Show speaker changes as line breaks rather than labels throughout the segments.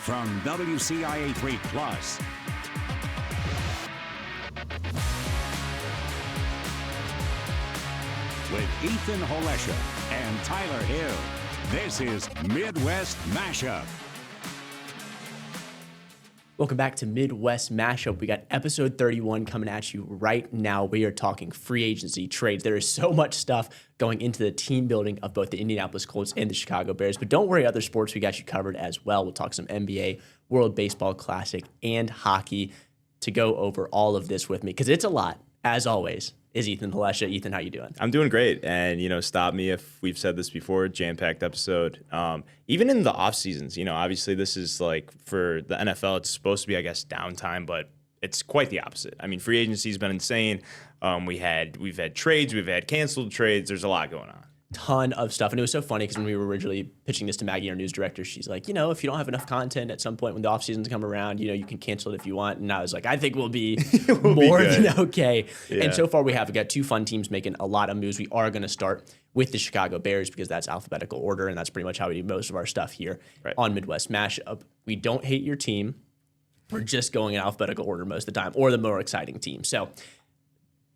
from WCIA 3 Plus. With Ethan Holesha and Tyler Hill, this is Midwest Mashup.
Welcome back to Midwest Mashup. We got episode 31 coming at you right now. We are talking free agency, trades. There is so much stuff going into the team building of both the Indianapolis Colts and the Chicago Bears. But don't worry, other sports, we got you covered as well. We'll talk some NBA, World Baseball Classic, and hockey. To go over all of this with me, because it's a lot, as always, is Ethan Holesha. Ethan, how you doing?
I'm doing great. And, stop me if we've said this before, jam-packed episode. Even in the off seasons, obviously this is like for the NFL, it's supposed to be, I guess, downtime, but it's quite the opposite. I mean, free agency's been insane. We've had trades, we've had canceled trades. There's a lot going on.
Ton of stuff. And it was so funny because when we were originally pitching this to Maggie, our news director, she's like, if you don't have enough content at some point when the off seasons come around, you can cancel it if you want. And I was like, I think we'll be more than okay. Yeah. And so far we got two fun teams making a lot of moves. We are going to start with the Chicago Bears because that's alphabetical order. And that's pretty much how we do most of our stuff here on Midwest Mashup. We don't hate your team. We're just going in alphabetical order most of the time, or the more exciting team. So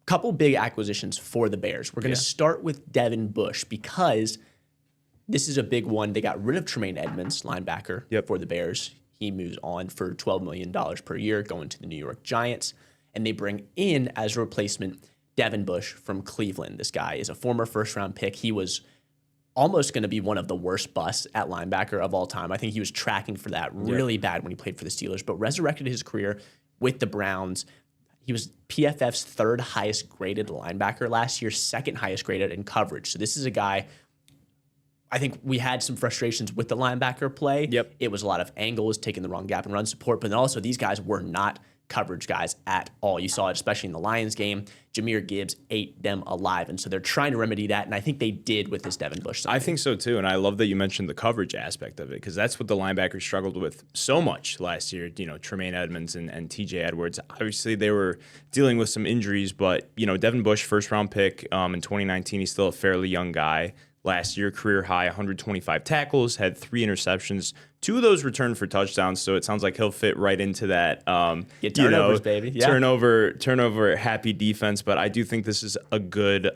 couple big acquisitions for the Bears. We're going to start with Devin Bush because this is a big one. They got rid of Tremaine Edmonds, linebacker, for the Bears. He moves on for $12 million per year, going to the New York Giants. And they bring in, as a replacement, Devin Bush from Cleveland. This guy is a former first-round pick. He was almost going to be one of the worst busts at linebacker of all time. I think he was tracking for that really bad when he played for the Steelers, but resurrected his career with the Browns. He was PFF's third highest graded linebacker last year, second highest graded in coverage. So this is a guy, I think we had some frustrations with the linebacker play. Yep. It was a lot of angles, taking the wrong gap and run support, but then also these guys were not coverage guys at all. You saw it especially in the Lions game. Jahmyr Gibbs ate them alive. And so they're trying to remedy that. And I think they did with this Devin Bush signing.
I think so too. And I love that you mentioned the coverage aspect of it, because that's what the linebackers struggled with so much last year. Tremaine Edmonds and TJ Edwards. Obviously they were dealing with some injuries, but Devin Bush, first round pick in 2019, he's still a fairly young guy. Last year, career high, 125 tackles, had 3 interceptions. 2 of those returned for touchdowns, so it sounds like he'll fit right into that.
Get turnovers, baby. Yeah.
Turnover, happy defense. But I do think this is a good,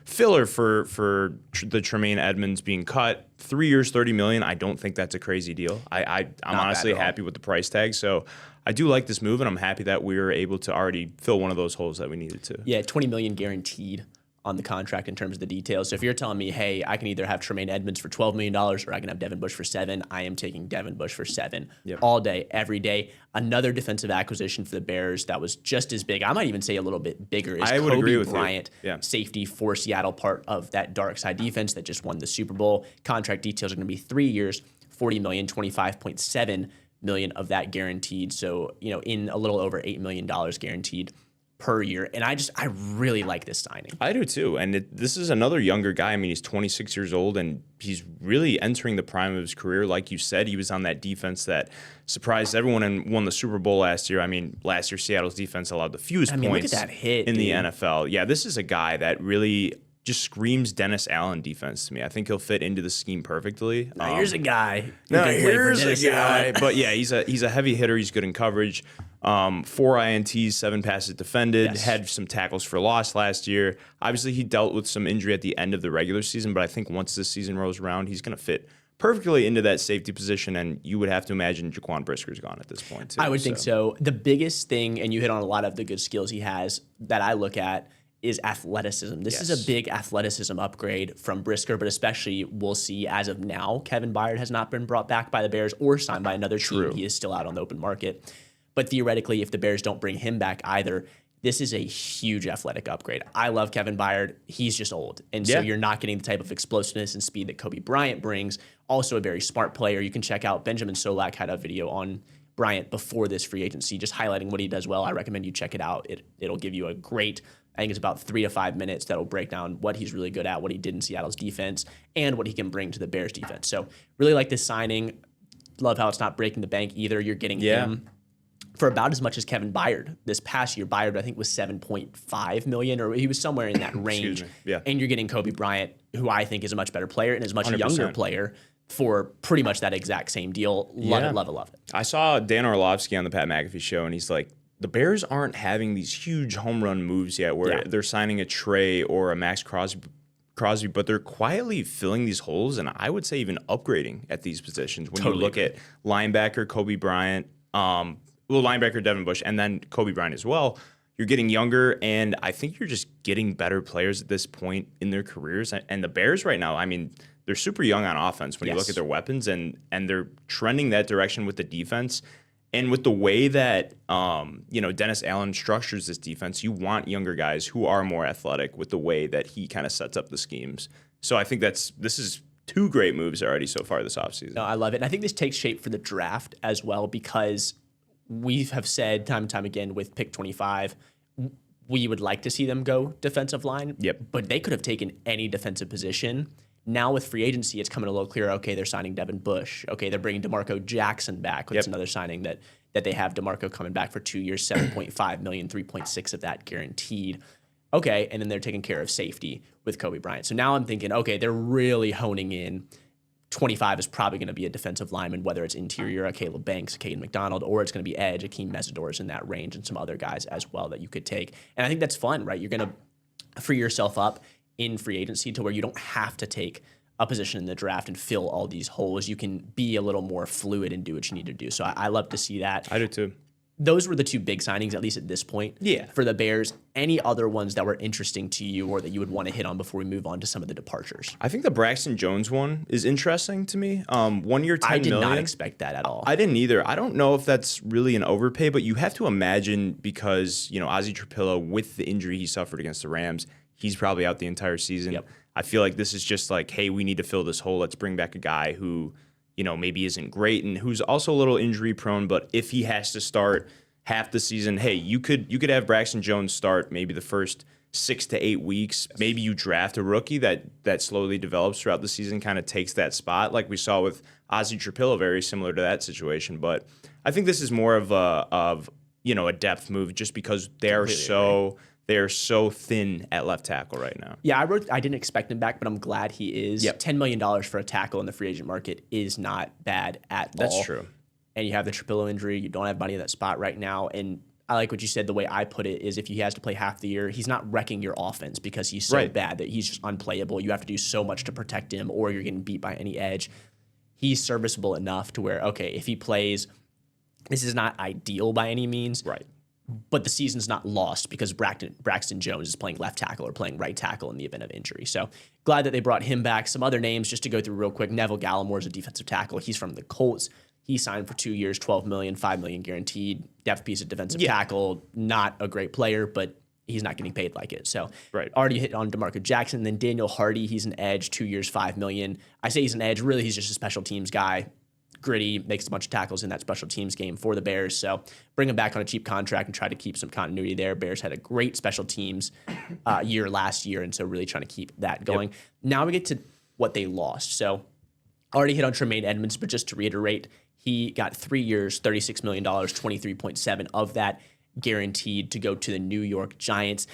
filler for the Tremaine Edmonds being cut. 3 years, $30 million. I don't think that's a crazy deal. I'm honestly happy with the price tag. So I do like this move, and I'm happy that we were able to already fill one of those holes that we needed to.
Yeah, $20 million guaranteed on the contract in terms of the details. So if you're telling me, hey, I can either have Tremaine Edmonds for $12 million or I can have Devin Bush for $7 million, I am taking Devin Bush for $7 million all day, every day. Another defensive acquisition for the Bears that was just as big, I might even say a little bit bigger, is Kobe Bryant, safety for Seattle, part of that dark side defense that just won the Super Bowl. Contract details are going to be 3 years, $40 million, $25.7 million of that guaranteed. So, in a little over $8 million guaranteed per year. And I really like this signing.
I do too. And this is another younger guy. I mean, he's 26 years old and he's really entering the prime of his career. Like you said, he was on that defense that surprised everyone and won the Super Bowl last year. I mean, last year, Seattle's defense allowed the fewest points
look at that hit,
in the NFL. Yeah, this is a guy that really just screams Dennis Allen defense to me. I think he'll fit into the scheme perfectly.
Here's a guy.
But yeah, he's a heavy hitter. He's good in coverage. 4 INTs, 7 passes defended, had some tackles for loss last year. Obviously, he dealt with some injury at the end of the regular season, but I think once this season rolls around, he's going to fit perfectly into that safety position, and you would have to imagine Jaquan Brisker's gone at this point, too.
I would think so. The biggest thing, and you hit on a lot of the good skills he has that I look at, is athleticism. This is a big athleticism upgrade from Brisker, but especially we'll see as of now, Kevin Byard has not been brought back by the Bears or signed by another team. He is still out on the open market. But theoretically, if the Bears don't bring him back either, this is a huge athletic upgrade. I love Kevin Byard. He's just old. And so you're not getting the type of explosiveness and speed that Kobe Bryant brings. Also a very smart player. You can check out Benjamin Solak had a video on Bryant before this free agency, just highlighting what he does well. I recommend you check it out. It'll give you a great, I think it's about 3 to 5 minutes that'll break down what he's really good at, what he did in Seattle's defense, and what he can bring to the Bears defense. So really like this signing. Love how it's not breaking the bank either. You're getting him for about as much as Kevin Byard this past year. Byard, I think, was $7.5 million, or he was somewhere in that range. And you're getting Kobe Bryant, who I think is a much better player and is a much 100%. Younger player for pretty much that exact same deal. Love it, love it, love it.
I saw Dan Orlovsky on the Pat McAfee show, and he's like, the Bears aren't having these huge home run moves yet where they're signing a Trey or a Max Crosby, but they're quietly filling these holes, and I would say even upgrading at these positions. When you look at linebacker Kobe Bryant, linebacker Devin Bush, and then Kobe Bryant as well, you're getting younger, and I think you're just getting better players at this point in their careers. And the Bears right now, I mean, they're super young on offense when you look at their weapons, and they're trending that direction with the defense. And with the way that Dennis Allen structures this defense, you want younger guys who are more athletic with the way that he kind of sets up the schemes. So I think this is two great moves already so far this offseason.
No, I love it. And I think this takes shape for the draft as well, because we have said time and time again with pick 25, we would like to see them go defensive line.
Yep.
But they could have taken any defensive position. Now with free agency, it's coming a little clearer. Okay, they're signing Devin Bush. Okay, they're bringing DeMarco Jackson back. That's another signing that they have DeMarco coming back for 2 years, $7.5 million, 3.6 of that guaranteed. Okay, and then they're taking care of safety with Kobe Bryant. So now I'm thinking, okay, they're really honing in. 25 is probably going to be a defensive lineman, whether it's interior, a Caleb Banks, a Caden McDonald, or it's going to be edge, Akeem Mesidor's in that range, and some other guys as well that you could take. And I think that's fun, right? You're going to free yourself up in free agency to where you don't have to take a position in the draft and fill all these holes. You can be a little more fluid and do what you need to do. So I love to see that.
I do too.
Those were the two big signings, at least at this point, for the Bears. Any other ones that were interesting to you or that you would want to hit on before we move on to some of the departures?
I think the Braxton Jones one is interesting to me. 1 year, $10 million.
I did not expect that at all.
I didn't either. I don't know if that's really an overpay, but you have to imagine because, Ozzie Trapillo, with the injury he suffered against the Rams, he's probably out the entire season.
Yep.
I feel like this is just like, hey, we need to fill this hole. Let's bring back a guy who, maybe isn't great and who's also a little injury prone, but if he has to start half the season, hey, you could have Braxton Jones start maybe the first 6 to 8 weeks. Maybe you draft a rookie that slowly develops throughout the season, kind of takes that spot, like we saw with Ozzie Trapillo, very similar to that situation. But I think this is more of a depth move, just because they're so thin at left tackle right now.
Yeah, I didn't expect him back, but I'm glad he is.
Yep.
$10 million for a tackle in the free agent market is not bad at all.
That's true.
And you have the Trapillo injury. You don't have money in that spot right now. And I like what you said. The way I put it is, if he has to play half the year, he's not wrecking your offense because he's so bad that he's just unplayable. You have to do so much to protect him, or you're getting beat by any edge. He's serviceable enough to where, okay, if he plays, this is not ideal by any means.
Right.
But the season's not lost because Braxton Jones is playing left tackle or playing right tackle in the event of injury. So glad that they brought him back. Some other names just to go through real quick. Neville Gallimore is a defensive tackle. He's from the Colts. He signed for 2 years, $12 million, $5 million guaranteed. Depth piece of defensive tackle. Not a great player, but he's not getting paid like it. So already hit on DeMarco Jackson. Then Daniel Hardy, he's an edge, 2 years, $5 million. I say he's an edge. Really, he's just a special teams guy. Gritty, makes a bunch of tackles in that special teams game for the Bears. So bring him back on a cheap contract and try to keep some continuity there. Bears had a great special teams year last year, and so really trying to keep that going. Yep. Now we get to what they lost. So already hit on Tremaine Edmonds, but just to reiterate, he got 3 years, $36 million, 23.7 of that guaranteed to go to the New York Giants.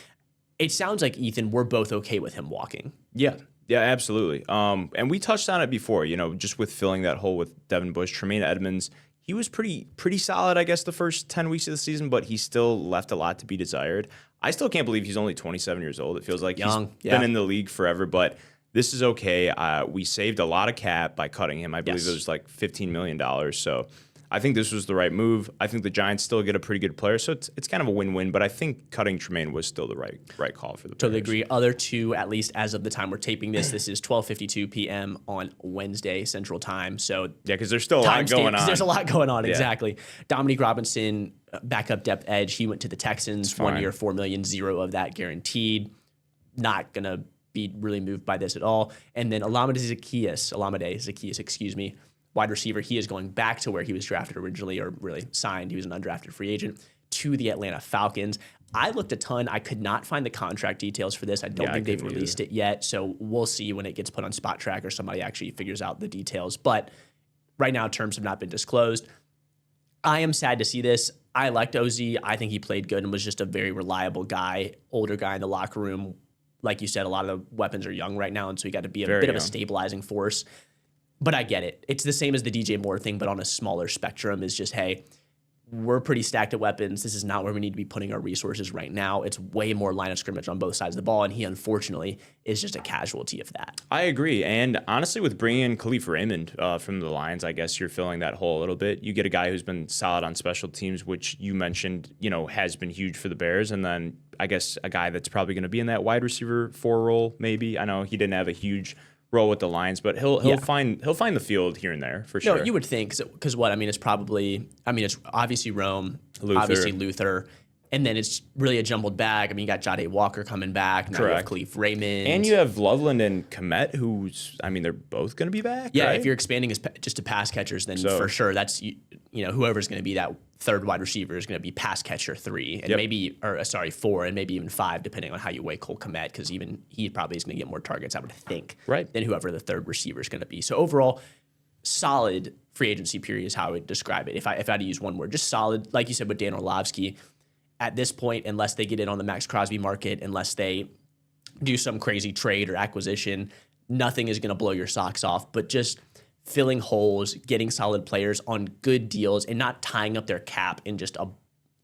It sounds like, Ethan, we're both okay with him walking.
Yeah, absolutely. And we touched on it before, just with filling that hole with Devin Bush. Tremaine Edmonds, he was pretty solid, I guess, the first 10 weeks of the season, but he still left a lot to be desired. I still can't believe he's only 27 years old. It feels like he's been in the league forever, but this is okay. We saved a lot of cap by cutting him. I believe it was like $15 million. So I think this was the right move. I think the Giants still get a pretty good player, so it's kind of a win-win. But I think cutting Tremaine was still the right call for the Bears.
Totally agree. Other two, at least as of the time we're taping this, this is 12:52 p.m. on Wednesday Central Time. So
because there's still a lot going on.
There's a lot going on, exactly. Dominique Robinson, backup depth edge. He went to the Texans. 1 year, $4 million, 0 of that guaranteed. Not gonna be really moved by this at all. And then Olamide Zaccheaus, excuse me. Wide receiver, he is going back to where he was drafted originally, or really signed. He was an undrafted free agent to the Atlanta Falcons. I looked a ton. I could not find the contract details for this. I don't think they've released it yet. So we'll see when it gets put on Spot Track or somebody actually figures out the details. But right now, terms have not been disclosed. I am sad to see this. I liked OZ. I think he played good and was just a very reliable guy, older guy in the locker room. Like you said, a lot of the weapons are young right now, and so you got to be a bit of a stabilizing force. But I get it. It's the same as the DJ Moore thing, but on a smaller spectrum. Is just, hey, we're pretty stacked at weapons. This is not where we need to be putting our resources right now. It's way more line of scrimmage on both sides of the ball, and he unfortunately is just a casualty of that.
I agree. And honestly, with bringing in Khalif Raymond from the Lions, I guess you're filling that hole a little bit. You get a guy who's been solid on special teams, which you mentioned, has been huge for the Bears. And then I guess a guy that's probably going to be in that wide receiver 4 role, maybe. I know he didn't have a huge role with the Lions, but he'll find the field here and there for sure.
No, you would think, because what I mean, it's obviously Rome, obviously Luther, and then it's really a jumbled bag. I mean, you got Jade Walker coming back, now you have Khalif Raymond,
and you have Loveland and Komet, they're both going to be back.
Yeah,
right?
If you're expanding just to pass catchers, then for sure that's whoever's going to be that third wide receiver is going to be pass catcher 3 and 4 and maybe even 5, depending on how you weigh Cole Kmet, because even he probably is going to get more targets, I would think, than whoever the third receiver is going to be. So overall, solid free agency period is how I would describe it. If I had to use one word, just solid. Like you said with Dan Orlovsky, at this point, unless they get in on the Max Crosby market, unless they do some crazy trade or acquisition, nothing is going to blow your socks off. But just filling holes, getting solid players on good deals, and not tying up their cap in just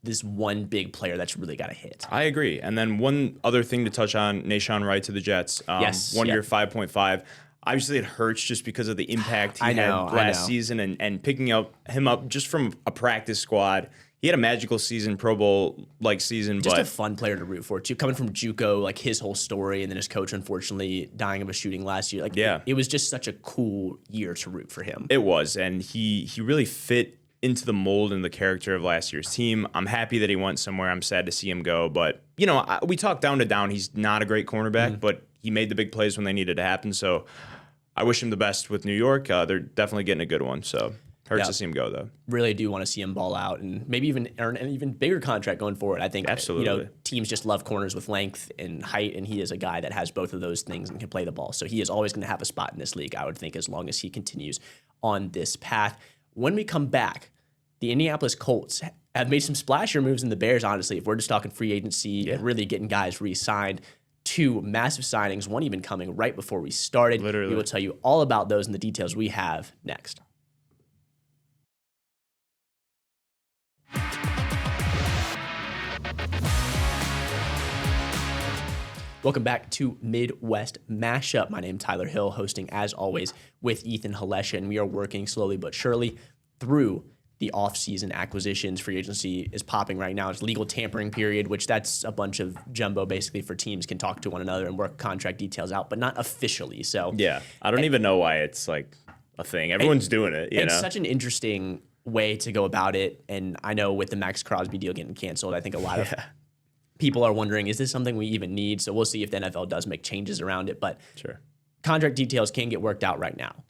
this one big player that's really got to hit.
I agree. And then one other thing to touch on, Nahshon Wright to the Jets. 1 year, 5.5. Obviously, it hurts just because of the impact he had last season and picking him up just from a practice squad. He had a magical season, Pro Bowl-like season.
Just a fun player to root for, too. Coming from JUCO, like his whole story, and then his coach, unfortunately, dying of a shooting last year. It was just such a cool year to root for him.
It was, and he really fit into the mold and the character of last year's team. I'm happy that he went somewhere. I'm sad to see him go. But, we talk down to down. He's not a great cornerback, but he made the big plays when they needed to happen. So I wish him the best with New York. They're definitely getting a good one, so... Hurts to see him go, though.
Really do want to see him ball out and maybe even earn an even bigger contract going forward. I think
absolutely.
Teams just love corners with length and height, and he is a guy that has both of those things and can play the ball. So he is always going to have a spot in this league, I would think, as long as he continues on this path. When we come back, the Indianapolis Colts have made some splashier moves in the Bears, honestly. If we're just talking free agency and really getting guys re-signed, 2 massive signings, one even coming right before we started.
Literally.
We will tell you all about those and the details we have next. Welcome back to Midwest Mashup. My name is Tyler Hill, hosting as always with Ethan Halesha, and we are working slowly but surely through the off-season acquisitions. Free agency is popping right now. It's legal tampering period, which that's a bunch of jumbo basically for teams can talk to one another and work contract details out, but not officially. So
yeah, I don't even know why it's like a thing. Everyone's doing it.
It's such an interesting way to go about it, and I know with the Max Crosby deal getting canceled, I think a lot of people are wondering, is this something we even need? So we'll see if the NFL does make changes around it. But contract details can get worked out right now.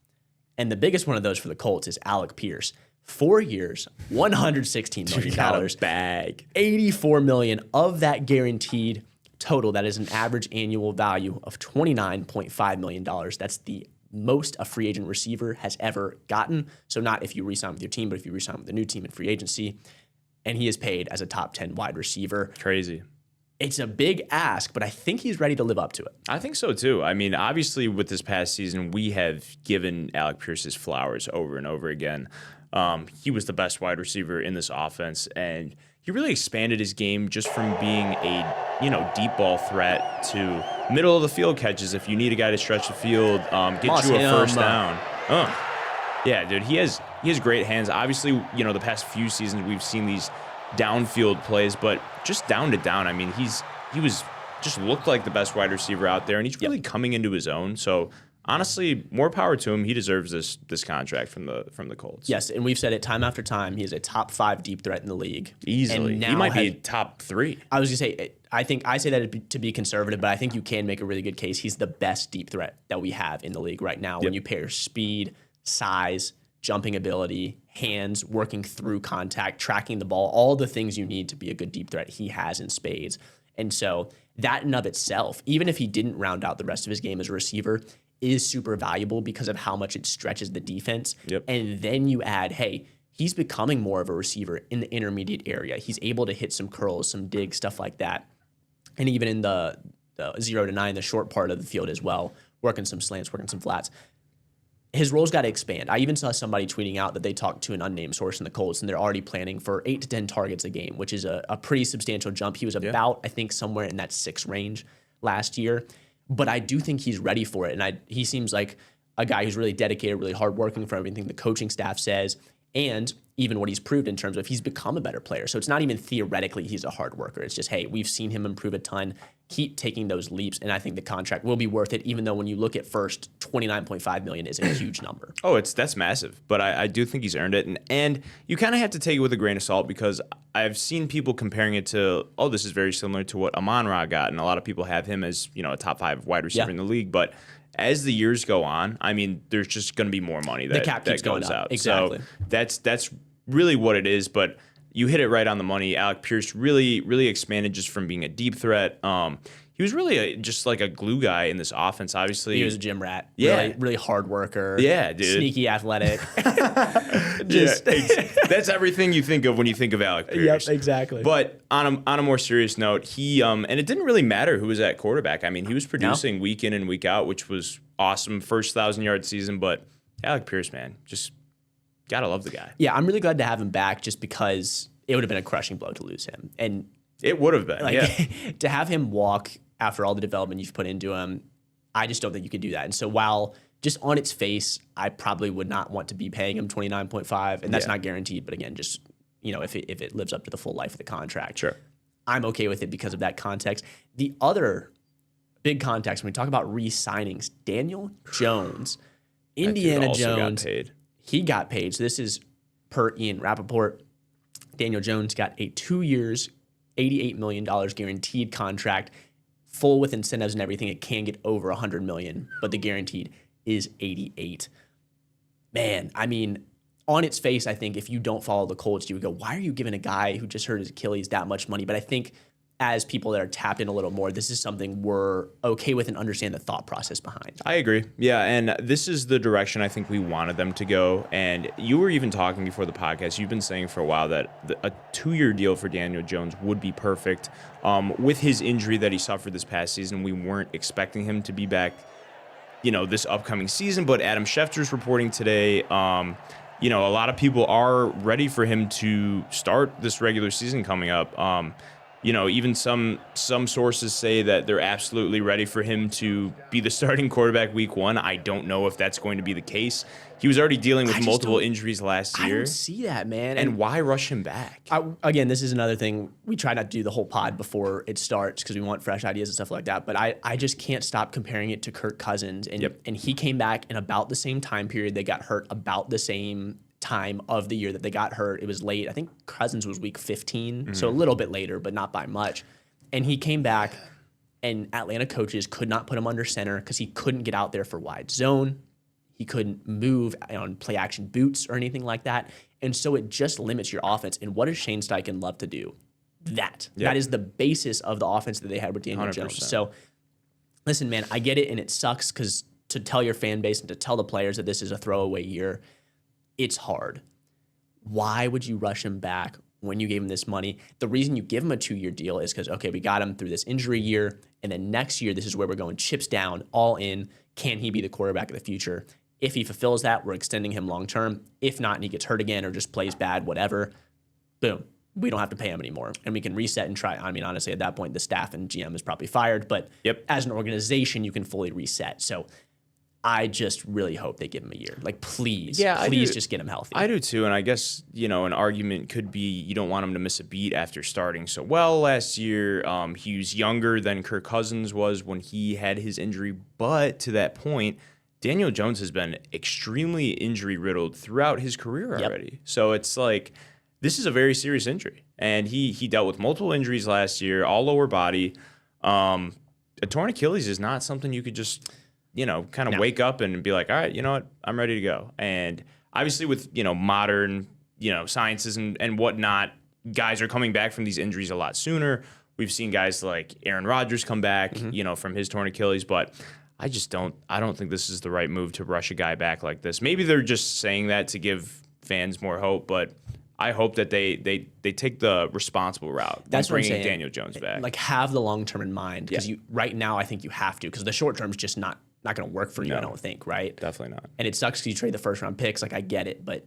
And the biggest one of those for the Colts is Alec Pierce. 4 years, $116 million.
Got a bag.
$84 million of that guaranteed total. That is an average annual value of $29.5 million. That's the most a free agent receiver has ever gotten. So not if you re-sign with your team, but if you re-sign with a new team in free agency. And he is paid as a top 10 wide receiver.
Crazy.
It's a big ask, but I think he's ready to live up to it.
I think so, too. I mean, obviously, with this past season, we have given Alec Pierce his flowers over and over again. He was the best wide receiver in this offense, and he really expanded his game just from being a deep ball threat to middle of the field catches. If you need a guy to stretch the field, get you a first down. Yeah, dude, he has great hands. Obviously, the past few seasons we've seen these downfield plays, but just down to down. I mean, he was just looked like the best wide receiver out there, and he's really coming into his own. So honestly, more power to him. He deserves this contract from the Colts.
Yes, and we've said it time after time. He is a top 5 deep threat in the league.
Easily. He might be top 3.
I was going to say, I say that to be conservative, but I think you can make a really good case. He's the best deep threat that we have in the league right now. When you pair speed, size, jumping ability, hands, working through contact, tracking the ball, all the things you need to be a good deep threat, he has in spades. And so that in of itself, even if he didn't round out the rest of his game as a receiver, is super valuable because of how much it stretches the defense. And then you add, hey, he's becoming more of a receiver in the intermediate area. He's able to hit some curls, some digs, stuff like that. And even in the 0 to 9, the short part of the field as well, working some slants, working some flats. his role's got to expand. I even saw somebody tweeting out that they talked to an unnamed source in the Colts, and they're already planning for 8 to 10 targets a game, which is a pretty substantial jump. He was about, I think, somewhere in that 6 range last year. But I do think he's ready for it. And he seems like a guy who's really dedicated, really hardworking for everything the coaching staff says, and even what he's proved in terms of he's become a better player. So it's not even theoretically he's a hard worker. It's just, hey, we've seen him improve a ton. Keep taking those leaps, and I think the contract will be worth it, even though when you look at first, $29.5 million isn't a huge number.
Oh, that's massive, but I do think he's earned it, and you kind of have to take it with a grain of salt because I've seen people comparing it to, this is very similar to what Amon-Ra got, and a lot of people have him as a top 5 wide receiver in the league, but as the years go on, I mean, there's just going to be more money that,
the cap keeps
goes
going up.
out.
Exactly.
So that's really what it is, but you hit it right on the money. Alec Pierce really expanded just from being a deep threat. He was really just like a glue guy in this offense, obviously.
He was a gym rat.
Yeah.
Really hard worker.
Yeah, dude.
Sneaky athletic.
That's everything you think of when you think of Alec Pierce.
Yep, exactly.
But on a more serious note, he and it didn't really matter who was at quarterback. I mean, he was producing week in and week out, which was awesome. First 1,000-yard season, but Alec Pierce, man, just gotta love the guy.
Yeah, I'm really glad to have him back just because it would have been a crushing blow to lose him. And
it would have been,
to have him walk after all the development you've put into him, I just don't think you could do that. And so while just on its face, I probably would not want to be paying him $29.5, and that's not guaranteed. But again, just if it lives up to the full life of the contract,
sure,
I'm okay with it because of that context. The other big context when we talk about re-signings, Daniel Jones, Indiana Jones, he got paid. So this is per Ian Rappaport. Daniel Jones got a 2 years, $88 million guaranteed contract. Full with incentives and everything, it can get over $100 million, but the guaranteed is 88. Man, I mean, on its face, I think if you don't follow the Colts, you would go, why are you giving a guy who just hurt his Achilles that much money? But I think as people that are tapped in a little more, this is something we're okay with and understand the thought process behind.
I agree. Yeah, and this is the direction I think we wanted them to go. And you were even talking before the podcast, you've been saying for a while that a 2-year deal for Daniel Jones would be perfect. With his injury that he suffered this past season, we weren't expecting him to be back, this upcoming season. But Adam Schefter's reporting today, a lot of people are ready for him to start this regular season coming up. Even some sources say that they're absolutely ready for him to be the starting quarterback week 1. I don't know if that's going to be the case. He was already dealing with multiple injuries last year.
I don't see that, man.
And why rush him back?
Again, this is another thing. We try not to do the whole pod before it starts because we want fresh ideas and stuff like that. But I just can't stop comparing it to Kirk Cousins. And he came back in about the same time period. They got hurt about the same time of the year that they got hurt. It was late. I think Cousins was week 15, so a little bit later, but not by much. And he came back, and Atlanta coaches could not put him under center because he couldn't get out there for wide zone. He couldn't move on play action boots or anything like that. And so it just limits your offense. And what does Shane Steichen love to do? That is the basis of the offense that they had with Daniel 100%. Jones. So listen, man, I get it, and it sucks because to tell your fan base and to tell the players that this is a throwaway year, it's hard. Why would you rush him back when you gave him this money? The reason you give him a 2-year deal is because, okay, we got him through this injury year, and then next year, this is where we're going chips down, all in. Can he be the quarterback of the future? If he fulfills that, we're extending him long term. If not, and he gets hurt again or just plays bad, whatever, boom, we don't have to pay him anymore. And we can reset and try. I mean, honestly, at that point, the staff and GM is probably fired, but as an organization, you can fully reset. So I just really hope they give him a year. Like, please, just get him healthy.
I do too, and I guess, an argument could be you don't want him to miss a beat after starting so well last year. He was younger than Kirk Cousins was when he had his injury, but to that point, Daniel Jones has been extremely injury-riddled throughout his career already. So it's like, this is a very serious injury, and he dealt with multiple injuries last year, all lower body. A torn Achilles is not something you could just kind of wake up and be like, all right, you know what, I'm ready to go. And obviously with, modern, sciences and whatnot, guys are coming back from these injuries a lot sooner. We've seen guys like Aaron Rodgers come back, from his torn Achilles, but I don't think this is the right move to rush a guy back like this. Maybe they're just saying that to give fans more hope, but I hope that they take the responsible route.
That's
bringing
what I'm saying.
Daniel Jones back.
Like, have the long term in mind because right now I think you have to, because the short term is just not not going to work for you,
No.
I don't think, right?
Definitely not.
And it sucks because you trade the first round picks. Like, I get it, but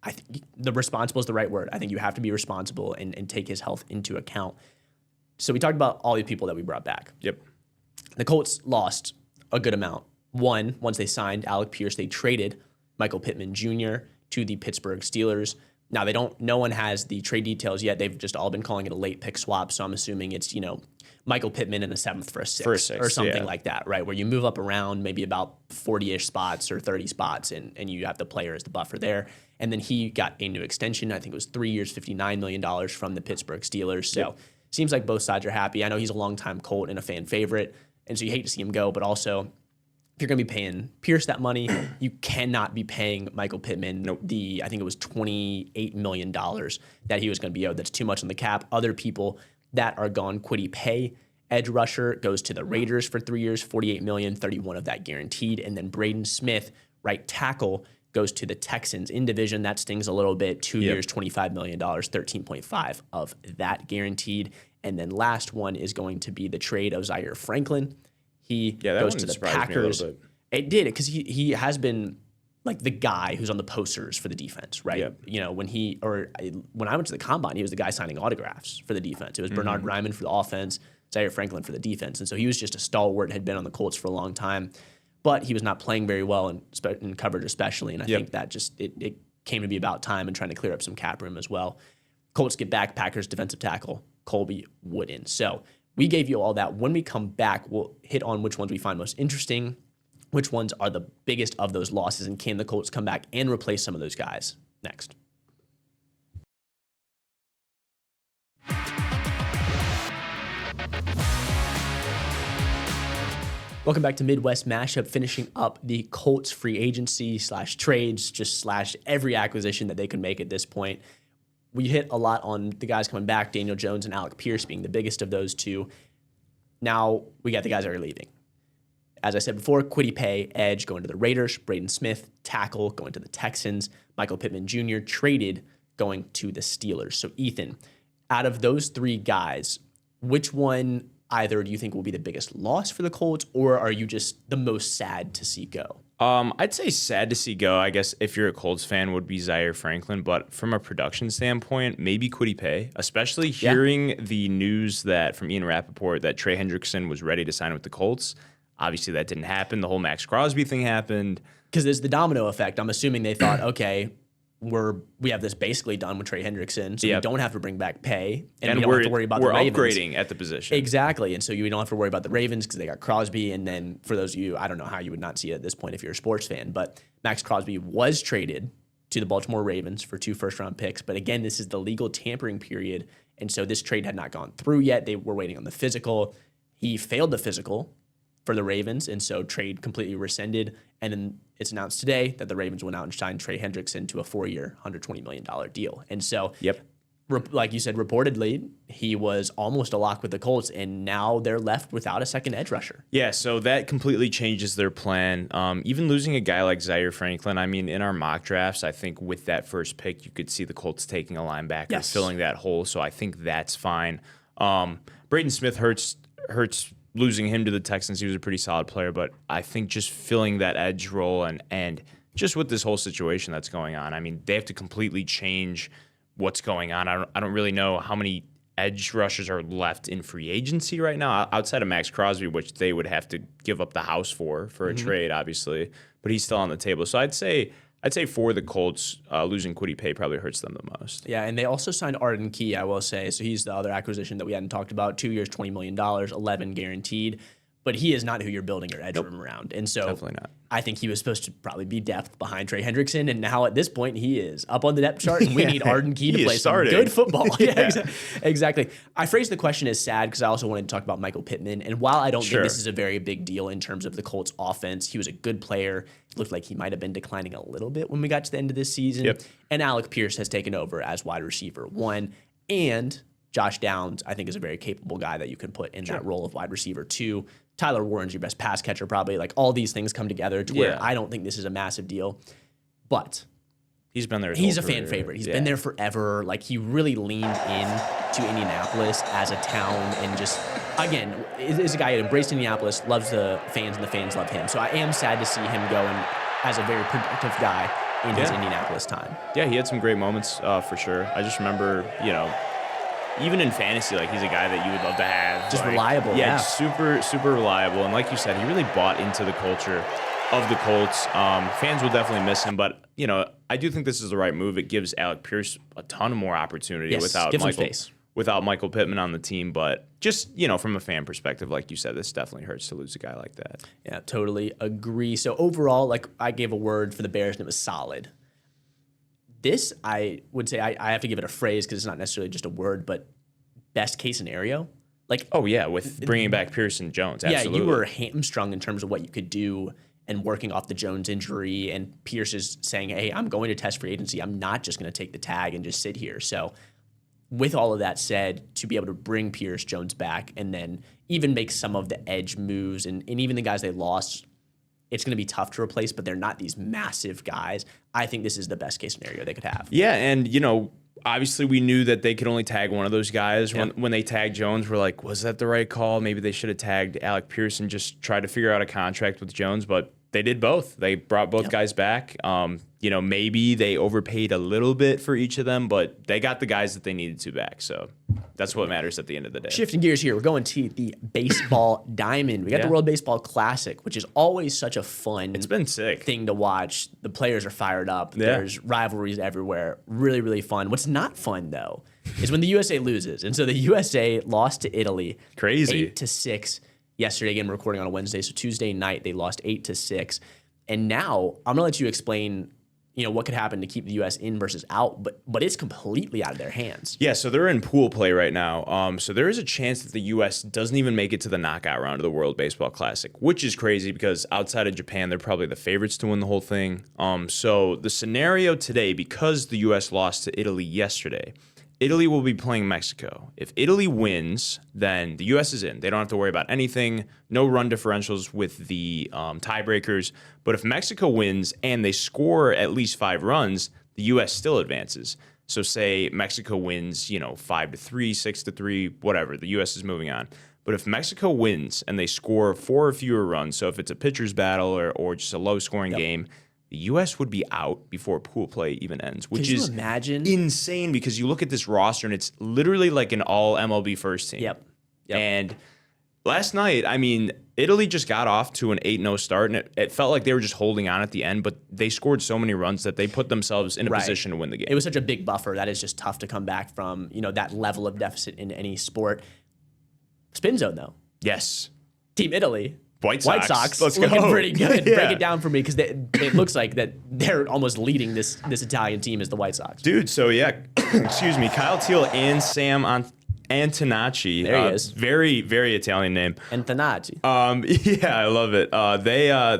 I think the responsible is the right word. I think you have to be responsible and take his health into account. So we talked about all the people that we brought back.
Yep.
The Colts lost a good amount. One, once they signed Alec Pierce, they traded Michael Pittman Jr. to the Pittsburgh Steelers. Now, no one has the trade details yet. They've just all been calling it a late pick swap. So I'm assuming it's, Michael Pittman in a 7th for a 6th or something like that, right? Where you move up around maybe about 40-ish spots or 30 spots and you have the player as the buffer there. And then he got a new extension. I think it was 3 years, $59 million from the Pittsburgh Steelers. So seems like both sides are happy. I know he's a longtime Colt and a fan favorite. And so you hate to see him go, but also if you're going to be paying Pierce that money, you cannot be paying Michael Pittman I think it was $28 million that he was going to be owed. That's too much on the cap. Other people that are gone, Kwity Paye, edge rusher, goes to the Raiders for 3 years, $48 million, 31 of that guaranteed. And then Braden Smith, right tackle, goes to the Texans in division. That stings a little bit. 2 years, $25 million, 13.5 of that guaranteed. And then last one is going to be the trade of Zaire Franklin. He goes to the Packers. It did, because he has been like the guy who's on the posters for the defense, right? Yep. When I went to the combine, he was the guy signing autographs for the defense. It was Bernard Ryman for the offense, Zaire Franklin for the defense. And so he was just a stalwart, had been on the Colts for a long time, but he was not playing very well in coverage especially. And I think that just, it came to be about time and trying to clear up some cap room as well. Colts get back Packers defensive tackle, Colby Wooden. So we gave you all that. When we come back, we'll hit on which ones we find most interesting, which ones are the biggest of those losses, and can the Colts come back and replace some of those guys next. Welcome back to Midwest Mashup, finishing up the Colts free agency /trades, just / every acquisition that they could make at this point. We hit a lot on the guys coming back, Daniel Jones and Alec Pierce being the biggest of those two. Now we got the guys that are leaving. As I said before, Kwity Paye, edge, going to the Raiders. Braden Smith, tackle, going to the Texans. Michael Pittman Jr., traded, going to the Steelers. So Ethan, out of those three guys, which one either do you think will be the biggest loss for the Colts, or are you just the most sad to see go?
I'd say sad to see go. I guess if you're a Colts fan, would be Zaire Franklin. But from a production standpoint, maybe Kwity Paye, especially hearing the news that from Ian Rappaport that Trey Hendrickson was ready to sign with the Colts. Obviously, that didn't happen. The whole Max Crosby thing happened.
Because there's the domino effect. I'm assuming they thought, okay, we have this basically done with Trey Hendrickson, so we don't have to bring back Paye, and we don't have to worry about the Ravens.
We're upgrading at the position.
Exactly, and so you don't have to worry about the Ravens because they got Crosby, and then for those of you, I don't know how you would not see it at this point if you're a sports fan, but Max Crosby was traded to the Baltimore Ravens for 2 first-round picks, but again, this is the legal tampering period, and so this trade had not gone through yet. They were waiting on the physical. He failed the physical for the Ravens, and so trade completely rescinded. And then it's announced today that the Ravens went out and signed Trey Hendrickson to a 4-year, $120 million deal. And so, like you said, reportedly, he was almost a lock with the Colts, and now they're left without a second edge rusher.
Yeah, so that completely changes their plan. Even losing a guy like Zaire Franklin, I mean, in our mock drafts, I think with that first pick, you could see the Colts taking a linebacker, filling that hole. So I think that's fine. Braden Smith hurts losing him to the Texans. He was a pretty solid player, but I think just filling that edge role and just with this whole situation that's going on, I mean, they have to completely change what's going on. I don't really know how many edge rushers are left in free agency right now outside of Max Crosby, which they would have to give up the house for a trade, obviously, but he's still on the table. So I'd say for the Colts, losing Kwity Paye probably hurts them the most.
Yeah, and they also signed Arden Key, I will say. So he's the other acquisition that we hadn't talked about. 2 years, $20 million, 11 guaranteed. But he is not who you're building your edge room around. And so
definitely not.
I think he was supposed to probably be depth behind Trey Hendrickson. And now at this point, he is up on the depth chart. And we need Arden Key to play some good football. Exactly. I phrased the question as sad because I also wanted to talk about Michael Pittman. And while I don't think this is a very big deal in terms of the Colts offense, he was a good player. It looked like he might have been declining a little bit when we got to the end of this season. And Alec Pierce has taken over as wide receiver 1. And Josh Downs, I think, is a very capable guy that you can put in that role of wide receiver 2. Tyler Warren's your best pass catcher, probably. Like, all these things come together to where I don't think this is a massive deal. But
He's been there.
He's a fan favorite. He's been there forever. Like, he really leaned in to Indianapolis as a town, and just, again, is a guy who embraced Indianapolis, loves the fans, and the fans love him. So I am sad to see him go as a very productive guy in his Indianapolis time. Yeah,
he had some great moments for sure. I just remember, even in fantasy, like, he's a guy that you would love to have.
Just
like,
reliable.
Yeah, super, super reliable. And like you said, he really bought into the culture of the Colts. Fans will definitely miss him, but, I do think this is the right move. It gives Alec Pierce a ton more opportunity without Michael Pittman on the team. But just, from a fan perspective, like you said, this definitely hurts to lose a guy like that.
Yeah, totally agree. So overall, like, I gave a word for the Bears, and it was solid. This, I would say, I have to give it a phrase because it's not necessarily just a word, but best case scenario. Like,
oh, yeah, with bringing back Pierce and Jones. Absolutely.
Yeah, you were hamstrung in terms of what you could do and working off the Jones injury, and Pierce is saying, hey, I'm going to test free agency. I'm not just going to take the tag and just sit here. So with all of that said, to be able to bring Pierce Jones back and then even make some of the edge moves and even the guys they lost, it's going to be tough to replace, but they're not these massive guys. I think this is the best case scenario they could have.
Yeah, and, obviously we knew that they could only tag one of those guys. When they tagged Jones, we're like, was that the right call? Maybe they should have tagged Alec Pierce and just tried to figure out a contract with Jones, but they did both. They brought both guys back. Maybe they overpaid a little bit for each of them, but they got the guys that they needed to back. So that's what matters at the end of the day.
Shifting gears here, we're going to the baseball diamond. We got the World Baseball Classic, which is always such a fun thing to watch. The players are fired up. Yeah. There's rivalries everywhere. Really, really fun. What's not fun, though, is when the USA loses. And so the USA lost to Italy.
Crazy.
8-6. Yesterday, again, we're recording on a Wednesday, so Tuesday night they lost 8-6, and now I'm gonna let you explain, what could happen to keep the U.S. in versus out, but it's completely out of their hands.
Yeah, so they're in pool play right now. So there is a chance that the U.S. doesn't even make it to the knockout round of the World Baseball Classic, which is crazy because outside of Japan, they're probably the favorites to win the whole thing. So the scenario today, because the U.S. lost to Italy yesterday, Italy will be playing Mexico. If Italy wins, then the U.S. is in. They don't have to worry about anything. No run differentials with the tiebreakers. But if Mexico wins and they score at least 5 runs, the U.S. still advances. So say Mexico wins, 5-3, 6-3, whatever. The U.S. is moving on. But if Mexico wins and they score 4 or fewer runs, so if it's a pitcher's battle or just a low-scoring game, the U.S. would be out before pool play even ends, which is insane because you look at this roster and it's literally like an all MLB first team.
Yep.
And last night, Italy just got off to an 8-0 start, and it felt like they were just holding on at the end, but they scored so many runs that they put themselves in a position to win the game.
It was such a big buffer. That is just tough to come back from, that level of deficit in any sport. Spin zone, though.
Yes.
Team Italy.
White Sox. Let's
looking
go.
Pretty good. Yeah. Break it down for me because it looks like that they're almost leading this Italian team as the White Sox.
Dude, so excuse me, Kyle Teal and Sam Antonacci.
There he is.
Very, very Italian name.
Antonacci.
Yeah, I love it.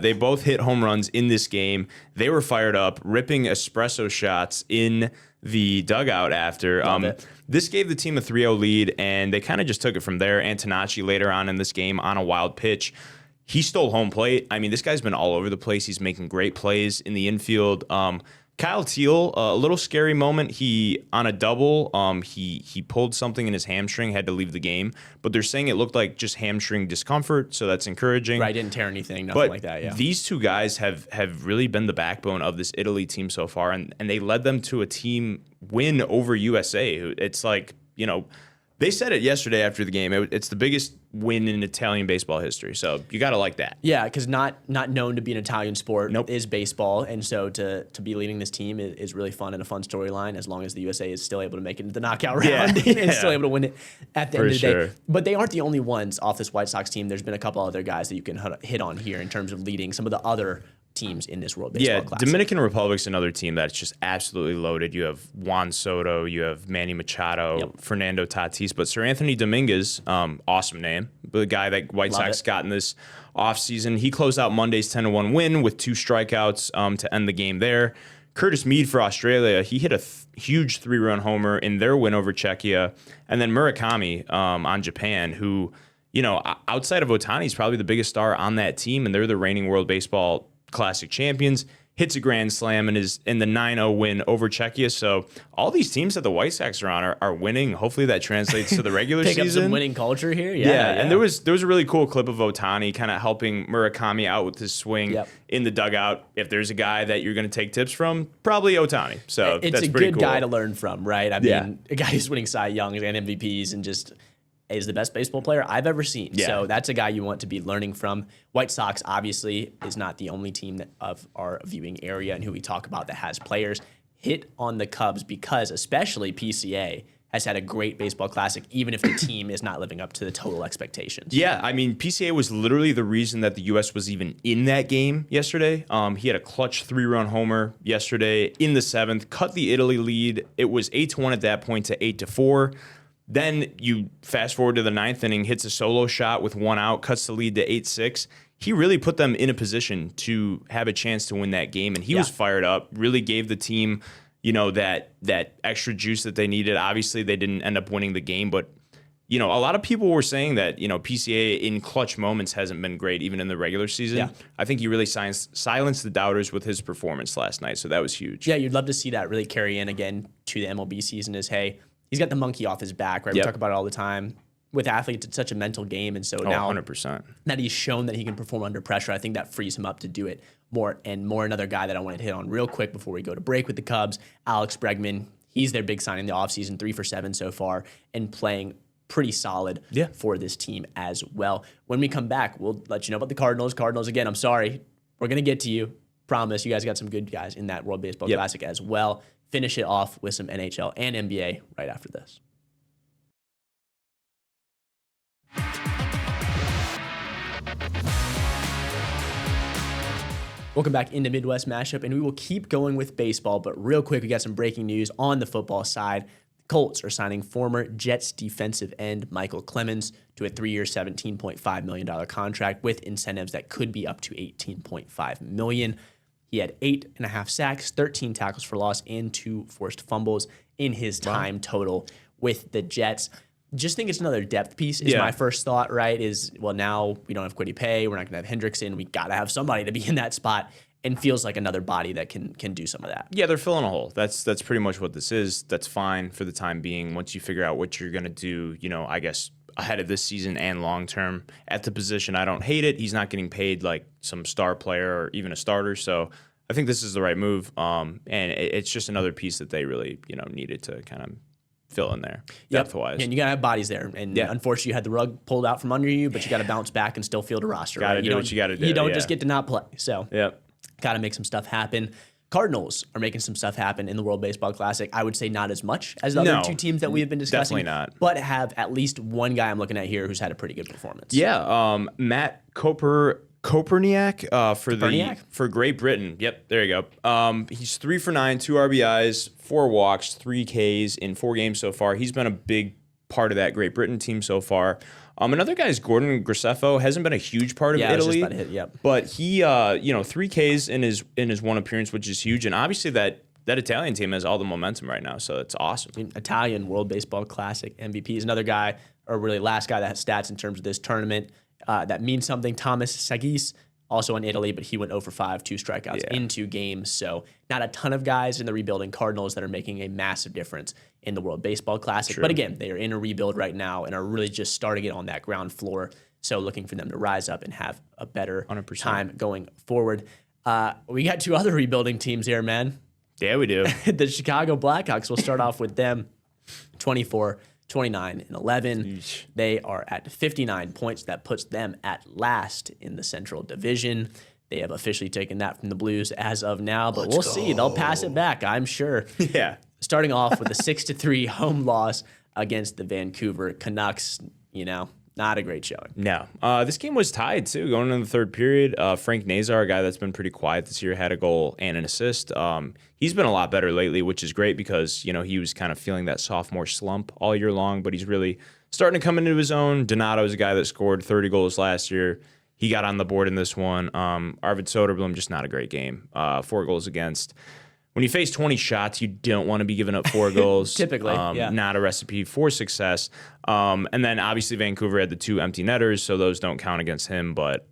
They both hit home runs in this game. They were fired up, ripping espresso shots in the dugout after. This gave the team a 3-0 lead, and they kind of just took it from there. Antonacci later on in this game on a wild pitch. He stole home plate. This guy's been all over the place. He's making great plays in the infield. Kyle Teal, a little scary moment. He on a double, he pulled something in his hamstring, had to leave the game. But they're saying it looked like just hamstring discomfort, so that's encouraging.
Right, didn't tear anything, nothing like that. Yeah.
These two guys have really been the backbone of this Italy team so far, and they led them to a team win over USA. It's like, they said it yesterday after the game. It's the biggest win in Italian baseball history. So you got to like that.
Yeah, because not known to be an Italian sport
Nope.
is baseball. And so to be leading this team is really fun and a fun storyline as long as the USA is still able to make it into the knockout round and still able to win it at the end of the day. But they aren't the only ones off this White Sox team. There's been a couple other guys that you can hit on here in terms of leading some of the other teams in this World Baseball Classic.
Dominican Republic's another team that's just absolutely loaded. You have Juan Soto, you have Manny Machado, Fernando Tatis, but Sir Anthony Dominguez, awesome name, the guy that White Sox got in this offseason. He closed out Monday's 10-1 win with 2 strikeouts to end the game there. Curtis Mead for Australia, he hit a huge 3-run homer in their win over Czechia. And then Murakami on Japan, who, outside of Ohtani, is probably the biggest star on that team, and they're the reigning World Baseball Classic champions. hits a grand slam and is in the 9-0 win over Czechia. So all these teams that the White Sox are on are winning. Hopefully that translates to the regular
Pick
season.
Up some winning culture here.
Yeah. And there was a really cool clip of Ohtani kind of helping Murakami out with his swing in the dugout. If there's a guy that you're going to take tips from, probably Ohtani. So
it's
that's
a
pretty
good
cool.
guy to learn from, right? I mean, a guy who's winning Cy Youngs and MVPs and just is the best baseball player I've ever seen.
Yeah.
So that's a guy you want to be learning from. White Sox obviously is not the only team of our viewing area and who we talk about that has players. Hit on the Cubs because especially PCA has had a great baseball classic, even if the team is not living up to the total expectations.
Yeah, I mean, PCA was literally the reason that the U.S. was even in that game yesterday. He had a clutch 3-run homer yesterday in the 7th, cut the Italy lead. It was 8-1 at that point to 8-4. Then you fast forward to the 9th inning, hits a solo shot with 1 out, cuts the lead to 8-6. He really put them in a position to have a chance to win that game, and he was fired up, really gave the team, that extra juice that they needed. Obviously, they didn't end up winning the game, but, a lot of people were saying that, PCA in clutch moments hasn't been great, even in the regular season.
Yeah.
I think he really silenced the doubters with his performance last night, so that was huge.
Yeah, you'd love to see that really carry in again to the MLB season hey, he's got the monkey off his back, right? We talk about it all the time. With athletes, it's such a mental game. And so now
100%.
that he's shown that he can perform under pressure, I think that frees him up to do it more and more. Another guy that I wanted to hit on real quick before we go to break with the Cubs, Alex Bregman. He's their big sign in the offseason, 3 for 7 so far, and playing pretty solid for this team as well. When we come back, we'll let you know about the Cardinals. Cardinals, again, I'm sorry. We're going to get to you. Promise. You guys got some good guys in that World Baseball Classic as well. Finish it off with some NHL and NBA right after this. Welcome back into Midwest Mashup, and we will keep going with baseball, but real quick, we got some breaking news on the football side. The Colts are signing former Jets defensive end Michael Clemens to a 3-year, $17.5 million contract with incentives that could be up to $18.5 million. He had 8.5 sacks, 13 tackles for loss, and 2 forced fumbles in his time total with the Jets. Just think it's another depth piece is my first thought, right? Now we don't have Kwity Paye. We're not going to have Hendrickson. We got to have somebody to be in that spot, and feels like another body that can do some of that.
Yeah, they're filling a hole. That's pretty much what this is. That's fine for the time being. Once you figure out what you're going to do, I guess ahead of this season and long term at the position, I don't hate it. He's not getting paid like some star player or even a starter, so I think this is the right move. And it's just another piece that they really needed to kind of fill in there depth-wise.
And you got to have bodies there. And unfortunately, you had the rug pulled out from under you, but you got to bounce back and still field a roster.
Got to do what you got to do.
You don't just get to not play. So got to make some stuff happen. Cardinals are making some stuff happen in the World Baseball Classic. I would say not as much as the other two teams that we have been discussing.
Definitely not.
But have at least one guy I'm looking at here who's had a pretty good performance.
Yeah, Matt Koperniak for Great Britain. Yep, there you go. He's 3 for 9, 2 RBIs, 4 walks, 3 Ks in 4 games so far. He's been a big part of that Great Britain team so far. Another guy is Gordon Graceffo. Hasn't been a huge part of Italy,
just about to hit,
but he, 3 Ks in his one appearance, which is huge. And obviously that Italian team has all the momentum right now, so it's awesome.
Italian World Baseball Classic MVP is another guy, or really last guy that has stats in terms of this tournament. That means something. Thomas Sagis, also in Italy, but he went 0 for 5, 2 strikeouts in 2 games. So not a ton of guys in the rebuilding Cardinals that are making a massive difference in the World Baseball Classic. True. But again, they are in a rebuild right now and are really just starting it on that ground floor. So looking for them to rise up and have a better 100%. Time going forward. We got 2 other rebuilding teams here, man.
Yeah, we do.
The Chicago Blackhawks, we'll start off with them. 24, 29, and 11. Eesh. They are at 59 points. That puts them at last in the Central Division. They have officially taken that from the Blues as of now, but we'll see. They'll pass it back, I'm sure.
Yeah.
Starting off with a 6-3 home loss against the Vancouver Canucks. Not a great showing.
No. This game was tied, too, going into the third period. Frank Nazar, a guy that's been pretty quiet this year, had a goal and an assist. He's been a lot better lately, which is great because, he was kind of feeling that sophomore slump all year long, but he's really starting to come into his own. Donato is a guy that scored 30 goals last year. He got on the board in this one. Arvid Soderblom, just not a great game. 4 goals against. When you face 20 shots, you don't want to be giving up 4 goals.
Typically,
not a recipe for success. And then obviously Vancouver had the 2 empty netters, so those don't count against him. But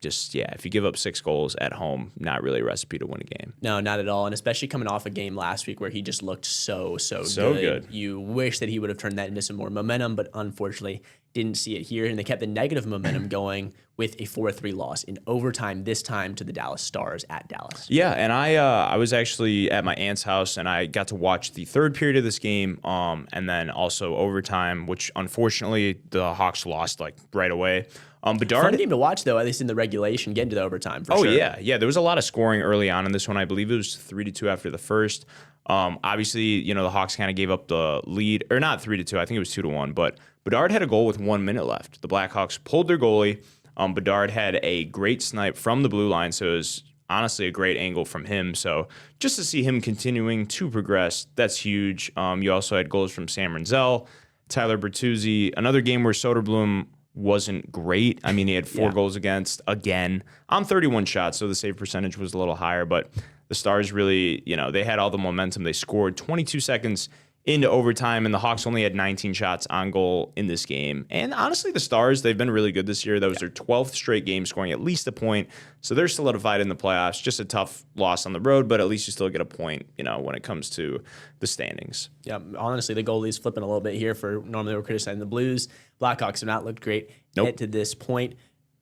just, yeah, if you give up 6 goals at home, not really a recipe to win a game.
No, not at all. And especially coming off a game last week where he just looked so good. You wish that he would have turned that into some more momentum, but unfortunately didn't see it here. And they kept the negative momentum going with a 4-3 loss in overtime, this time to the Dallas Stars at Dallas.
Yeah, and I was actually at my aunt's house, and I got to watch the third period of this game, and then also overtime, which unfortunately the Hawks lost like right away. Bedard,
fun game to watch, though, at least in the regulation, get into the overtime for sure.
Oh, yeah. There was a lot of scoring early on in this one. I believe it was 3-2 after the first. Obviously, the Hawks kind of gave up the lead, or not 3-2. I think it was 2-1. But Bedard had a goal with 1 minute left. The Blackhawks pulled their goalie. Bedard had a great snipe from the blue line, so it was honestly a great angle from him. So just to see him continuing to progress, that's huge. You also had goals from Sam Renzel, Tyler Bertuzzi, another game where Soderblom wasn't great. I mean, he had 4 goals against again on 31 shots, so the save percentage was a little higher, but the Stars really, they had all the momentum. They scored 22 seconds into overtime, and the Hawks only had 19 shots on goal in this game. And honestly, the Stars, they've been really good this year. That was their 12th straight game scoring at least a point, so they're solidified in the playoffs. Just a tough loss on the road, but at least you still get a point, when it comes to the standings.
Yeah, honestly, the goalie's flipping a little bit here for normally we're criticizing the Blues. Blackhawks have not looked great yet to this point,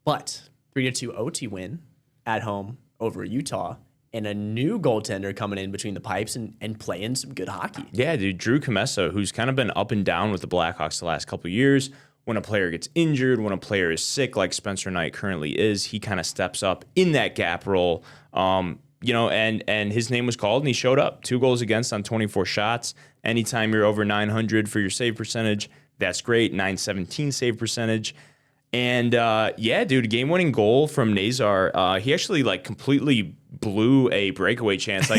but 3-2 OT win at home over Utah. And a new goaltender coming in between the pipes and playing some good hockey.
Yeah, dude, Drew Commesso, who's kind of been up and down with the Blackhawks the last couple of years. When a player gets injured, when a player is sick, like Spencer Knight currently is, he kind of steps up in that gap role. And his name was called, and he showed up. 2 goals against on 24 shots. Anytime you're over 900 for your save percentage, that's great. 917 save percentage. And dude, game-winning goal from Nazar. He actually completely blew a breakaway chance.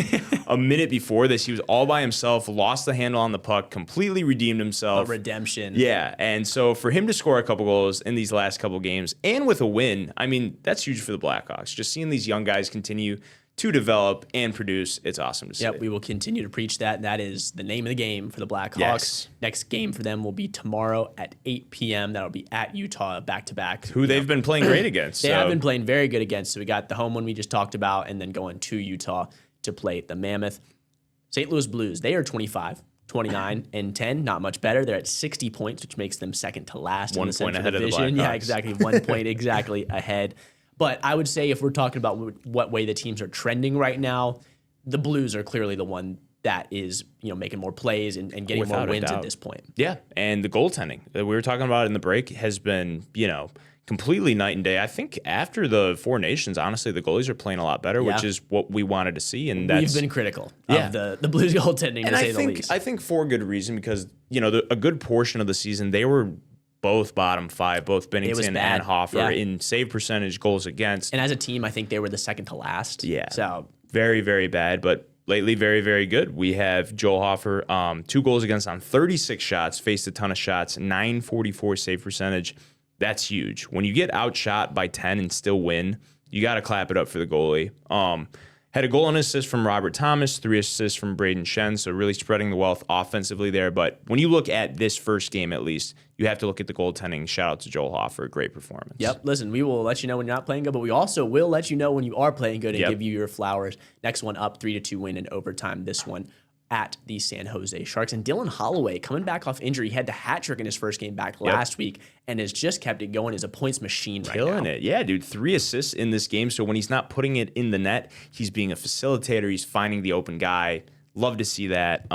A minute before this, he was all by himself, lost the handle on the puck, completely redeemed himself.
A redemption.
Yeah, and so for him to score a couple goals in these last couple games and with a win, I mean, that's huge for the Blackhawks. Just seeing these young guys continue to develop and produce, it's awesome to see.
Yep, we will continue to preach that. That is the name of the game for the Blackhawks.
Yes.
Next game for them will be tomorrow at 8 p.m. That'll be at Utah, back-to-back.
Who they've been playing great against.
They have been playing very good against. So we got the home one we just talked about, and then going to Utah to play the Mammoth. St. Louis Blues, they are 25, 29, and 10. Not much better. They're at 60 points, which makes them second to last in the Central
ahead
Division.
Of the Blackhawks.
Yeah, exactly. 1 point exactly ahead. But I would say if we're talking about what way the teams are trending right now, the Blues are clearly the one that is, making more plays and getting
Without
more wins
a doubt.
at this point.
Yeah, and the goaltending that we were talking about in the break has been, completely night and day. I think after the Four Nations, honestly, the goalies are playing a lot better, which is what we wanted to see. And
we've been critical of the Blues goaltending, to say the least.
I think for good reason, because, a good portion of the season, they were both bottom 5, both Bennington and Hoffer in save percentage, goals against.
And as a team, I think they were the second to last.
Yeah.
So
very, very bad, but lately very, very good. We have Joel Hoffer, 2 goals against on 36 shots, faced a ton of shots, 944 save percentage. That's huge. When you get outshot by 10 and still win, you got to clap it up for the goalie. Had a goal and assist from Robert Thomas, 3 assists from Braden Shen, so really spreading the wealth offensively there. But when you look at this first game, at least, you have to look at the goaltending. Shout out to Joel Hoffer, great performance.
Yep, listen, we will let you know when you're not playing good, but we also will let you know when you are playing good and give you your flowers. Next one up, 3-2 win in overtime. This one at the San Jose Sharks. And Dylan Holloway, coming back off injury, he had the hat trick in his first game back last week and has just kept it going as a points machine right now.
Killing it. Yeah, dude. 3 assists in this game. So when he's not putting it in the net, he's being a facilitator. He's finding the open guy. Love to see that.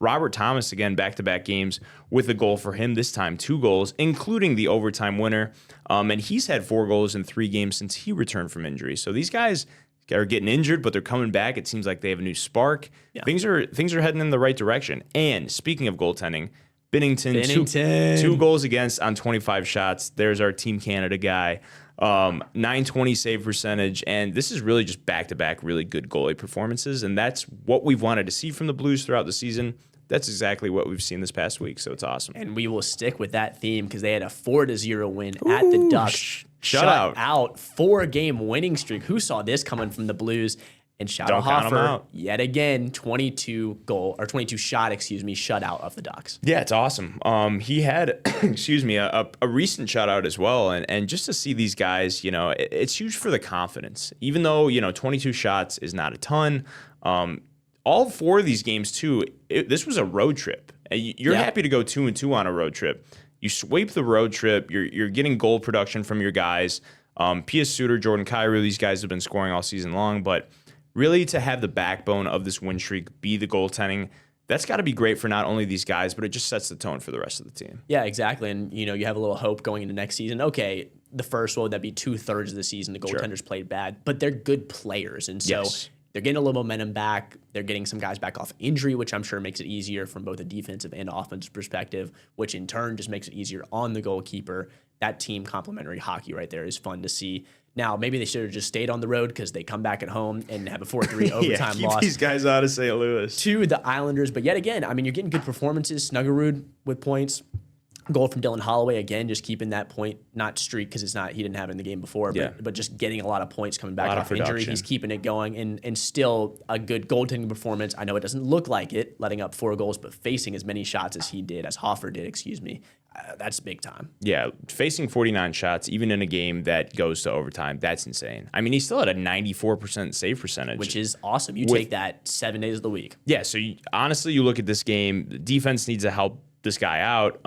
Robert Thomas, again, back-to-back games with a goal for him. This time, 2 goals, including the overtime winner. And he's had 4 goals in 3 games since he returned from injury. So these guys are getting injured, but they're coming back. It seems like they have a new spark. Yeah. Things are heading in the right direction. And speaking of goaltending, Bennington. 2 goals against on 25 shots. There's our Team Canada guy. 920 save percentage. And this is really just back-to-back really good goalie performances. And that's what we've wanted to see from the Blues throughout the season. That's exactly what we've seen this past week, so it's awesome.
And we will stick with that theme because they had a 4-0 win at the Ducks.
Shut out
4-game winning streak. Who saw this coming from the Blues? And shout
Don't
out
count 'em
Hoffer,
out.
yet again, 22 shot, shutout of the Ducks.
Yeah, it's awesome. He had, excuse me, a recent shutout as well, and just to see these guys, it's huge for the confidence. Even though 22 shots is not a ton, all 4 of these games too. This was a road trip. You're happy to go 2-2 on a road trip. You sweep the road trip. You're getting goal production from your guys. P.S. Suter, Jordan Kyrou, these guys have been scoring all season long, but really to have the backbone of this win streak be the goaltending, that's got to be great for not only these guys, but it just sets the tone for the rest of the team.
Yeah, exactly. And, you have a little hope going into next season. Okay, the first, what would that be, 2/3 of the season, the goaltenders played bad, but they're good players. And so they're getting a little momentum back. They're getting some guys back off injury, which I'm sure makes it easier from both a defensive and offensive perspective, which in turn just makes it easier on the goalkeeper. That team complementary hockey right there is fun to see. Now, maybe they should have just stayed on the road because they come back at home and have a 4-3 overtime
keep
loss.
These guys out of St. Louis.
To the Islanders. But yet again, I mean, you're getting good performances. Snuggerud with points. Goal from Dylan Holloway, again, just keeping that point, not streak because he didn't have it in the game before, but just getting a lot of points coming back off injury. He's keeping it going and still a good goaltending performance. I know it doesn't look like it, letting up 4 goals, but facing as many shots as Hoffer did, that's big time.
Yeah, facing 49 shots, even in a game that goes to overtime, that's insane. I mean, he still had a 94% save percentage.
Which is awesome. You take that 7 days of the week.
Yeah, so honestly, you look at this game, the defense needs to help this guy out.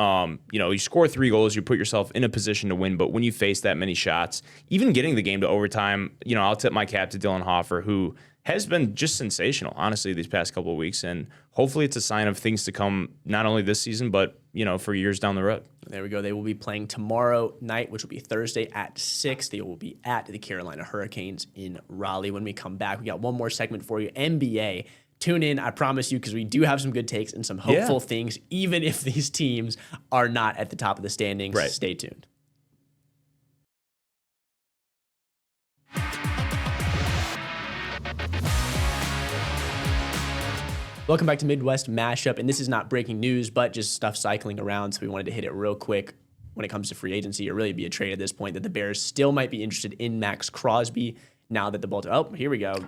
You score 3 goals, you put yourself in a position to win, but when you face that many shots, even getting the game to overtime, I'll tip my cap to Dylan Hoffer, who has been just sensational, honestly, these past couple of weeks, and hopefully it's a sign of things to come, not only this season, but, for years down the road.
There we go. They will be playing tomorrow night, which will be Thursday at 6. They will be at the Carolina Hurricanes in Raleigh. When we come back, we got one more segment for you, NBA. Tune in, I promise you, because we do have some good takes and some hopeful things, even if these teams are not at the top of the standings.
Right.
Stay tuned. Welcome back to Midwest Mashup, and this is not breaking news, but just stuff cycling around, so we wanted to hit it real quick when it comes to free agency, or really be a trade at this point, that the Bears still might be interested in Max Crosby now that the Baltimore... Oh, here we go.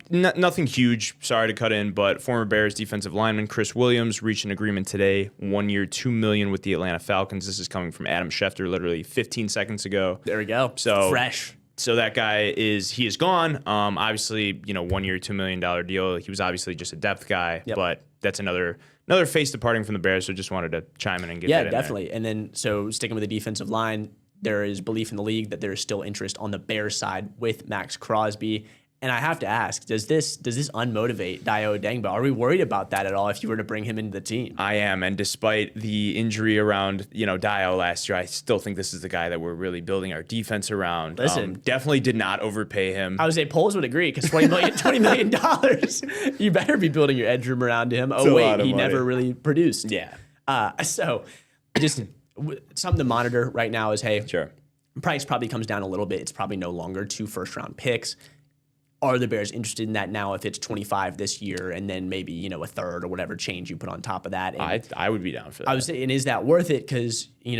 Nothing huge, sorry to cut in, but former Bears defensive lineman Chris Williams reached an agreement today, 1 year, $2 million with the Atlanta Falcons. This is coming from Adam Schefter literally 15 seconds ago.
There we go.
So
fresh.
So that guy is gone. Obviously, 1 year, $2 million deal. He was obviously just a depth guy, but that's another face departing from the Bears. So just wanted to chime in and get that in
definitely.
there.
And then, so sticking with the defensive line, there is belief in the league that there is still interest on the Bears side with Max Crosby. And I have to ask, does this unmotivate Dayo Odengba? Are we worried about that at all if you were to bring him into the team?
I am, and despite the injury around Dayo last year, I still think this is the guy that we're really building our defense around.
Listen,
definitely did not overpay him.
I would say polls would agree because $20 million, you better be building your edge room around him. Oh wait, he never really produced.
Yeah.
So just something to monitor right now is price probably comes down a little bit. It's probably no longer 2 first-round picks. Are the Bears interested in that now if it's 25 this year and then maybe, a third or whatever change you put on top of that? And
I would be down for that.
I would say, and is that worth it? Because, he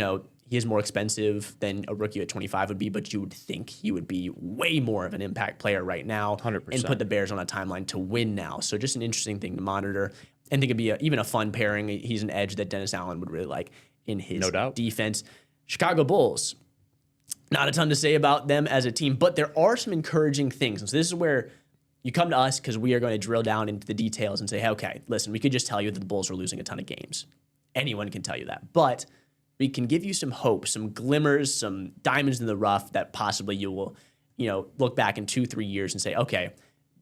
is more expensive than a rookie at 25 would be, but you would think he would be way more of an impact player right now
100%.
and put the Bears on a timeline to win now. So just an interesting thing to monitor. And think it'd be even a fun pairing. He's an edge that Dennis Allen would really like in his defense. Chicago Bulls. Not a ton to say about them as a team, but there are some encouraging things. And so this is where you come to us because we are going to drill down into the details and say, hey, okay, listen, we could just tell you that the Bulls are losing a ton of games. Anyone can tell you that. But we can give you some hope, some glimmers, some diamonds in the rough that possibly you will, look back in 2-3 years and say, okay,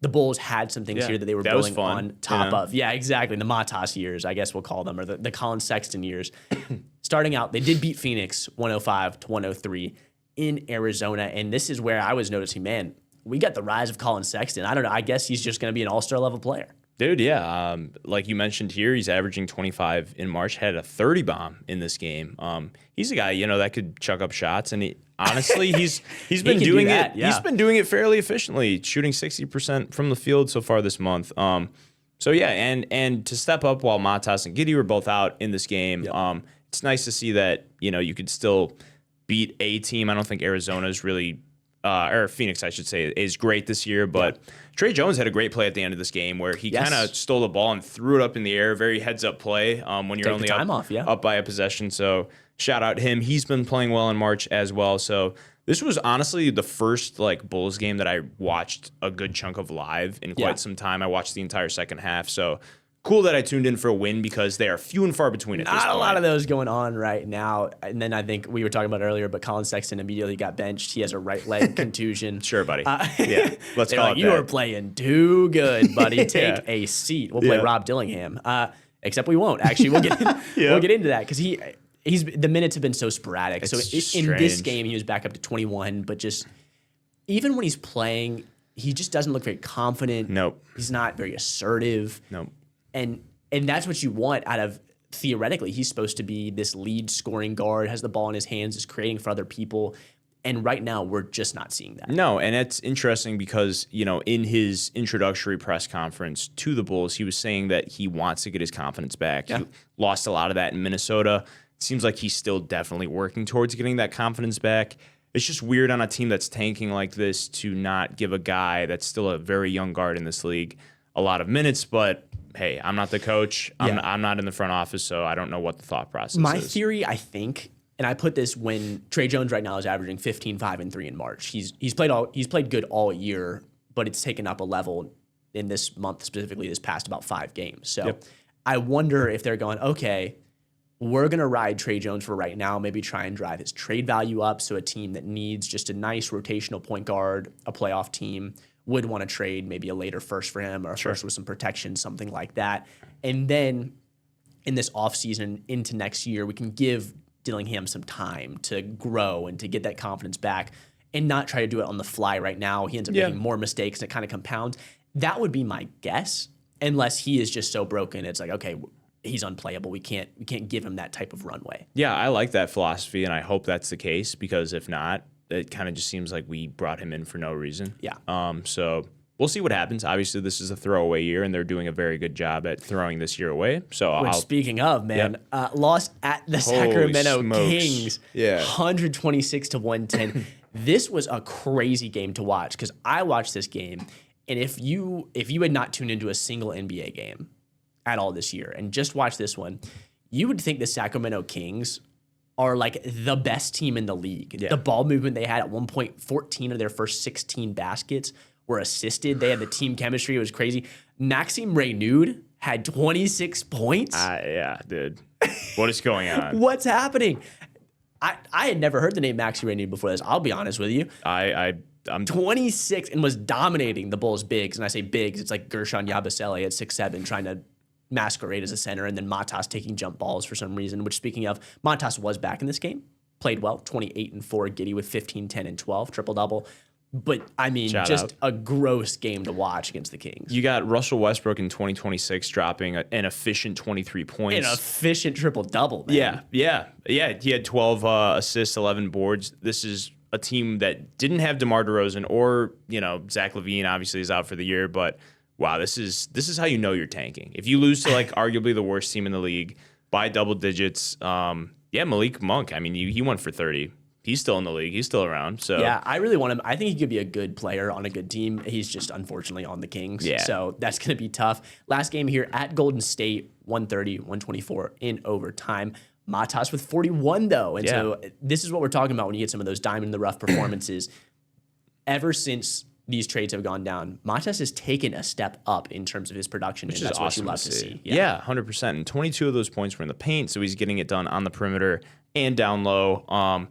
the Bulls had some things here that they were building on top of. Yeah, exactly. The Matas years, I guess we'll call them, or the Colin Sexton years. Starting out, they did beat Phoenix 105-103 in Arizona. And this is where I was noticing, man, we got the rise of Colin Sexton. I don't know. I guess he's just going to be an all-star level player.
Dude, yeah. Like you mentioned here, he's averaging 25 in March, had a 30 bomb in this game. He's a guy, that could chuck up shots. And honestly, he's been doing it. Yeah. He's been doing it fairly efficiently, shooting 60% from the field so far this month. So yeah, and to step up while Matas and Giddey were both out in this game, it's nice to see that, you could still beat a team. I don't think Arizona's really or Phoenix, I should say, is great this year. But Trey Jones had a great play at the end of this game where he kind of stole the ball and threw it up in the air. Very heads-up play when you're only up by a possession. So shout out him. He's been playing well in March as well. So this was honestly the first Bulls game that I watched a good chunk of live in quite some time. I watched the entire second half. So cool that I tuned in for a win because they are few and far between at this point.
Not a lot of those going on right now. And then I think we were talking about earlier, but Colin Sexton immediately got benched. He has a right leg contusion.
Sure, buddy. Let's call it
you are playing too good, buddy. Take a seat. We'll play Rob Dillingham. Except we won't. Actually, we'll get into that because the minutes have been so sporadic.
It's
in this game, he was back up to 21, but just even when he's playing, he just doesn't look very confident.
Nope.
He's not very assertive.
Nope.
And that's what you want out of, theoretically, he's supposed to be this lead scoring guard, has the ball in his hands, is creating for other people. And right now, we're just not seeing that.
No, and it's interesting because, in his introductory press conference to the Bulls, he was saying that he wants to get his confidence back. Yeah. He lost a lot of that in Minnesota. It seems like he's still definitely working towards getting that confidence back. It's just weird on a team that's tanking like this to not give a guy that's still a very young guard in this league a lot of minutes, but hey, I'm not the coach. I'm not in the front office, so I don't know what the thought process is.
My theory, I think, and I put this when Trey Jones right now is averaging 15, 5, and 3 in March. He's played good all year, but it's taken up a level in this month, specifically this past about 5 games. So I wonder if they're going, okay, we're going to ride Trey Jones for right now, maybe try and drive his trade value up so a team that needs just a nice rotational point guard, a playoff team, would want to trade maybe a later first for him or a first with some protection, something like that. And then in this offseason into next year, we can give Dillingham some time to grow and to get that confidence back and not try to do it on the fly right now. He ends up making more mistakes and it kind of compounds. That would be my guess, unless he is just so broken. It's like, okay, he's unplayable. We can't give him that type of runway.
Yeah, I like that philosophy, and I hope that's the case because if not, it kind of just seems like we brought him in for no reason.
Yeah.
So we'll see what happens. Obviously, this is a throwaway year, and they're doing a very good job at throwing this year away. So
speaking of, man, lost at the Sacramento Kings, 126-110. This was a crazy game to watch because I watched this game, and if you had not tuned into a single NBA game at all this year and just watched this one, you would think the Sacramento Kings are like the best team in the league. Yeah. The ball movement they had at one point, 14 of their first 16 baskets were assisted. They had the team chemistry. It was crazy. Maxime Reynaud had 26 points.
Yeah, dude. What is going on?
What's happening? I had never heard the name Maxime Reynaud before this. I'll be honest with you.
I'm
26 and was dominating the Bulls' bigs. And I say bigs, it's like Gershon Yabusele at 6'7", trying to masquerade as a center, and then Matas taking jump balls for some reason, which, speaking of, Matas was back in this game, played well, 28 and 4, Giddey with 15, 10, and 12, triple-double. But, I mean, a gross game to watch against the Kings.
You got Russell Westbrook in 2026 dropping an efficient 23 points.
An efficient triple-double, man.
Yeah. He had 12 assists, 11 boards. This is a team that didn't have DeMar DeRozan or, Zach LaVine obviously is out for the year, but wow, this is how you know you're tanking. If you lose to arguably the worst team in the league by double digits, Malik Monk, I mean, he went for 30. He's still in the league. He's still around. So
yeah, I really want him. I think he could be a good player on a good team. He's just unfortunately on the Kings.
Yeah.
So that's going to be tough. Last game here at Golden State, 130-124 in overtime. Matas with 41 though. And so this is what we're talking about when you get some of those diamond in the rough performances. Ever since these trades have gone down, Matas has taken a step up in terms of his production,
which
and that's
is
what
awesome
you love to see.
Yeah, 100%. And 22 of those points were in the paint, so he's getting it done on the perimeter and down low.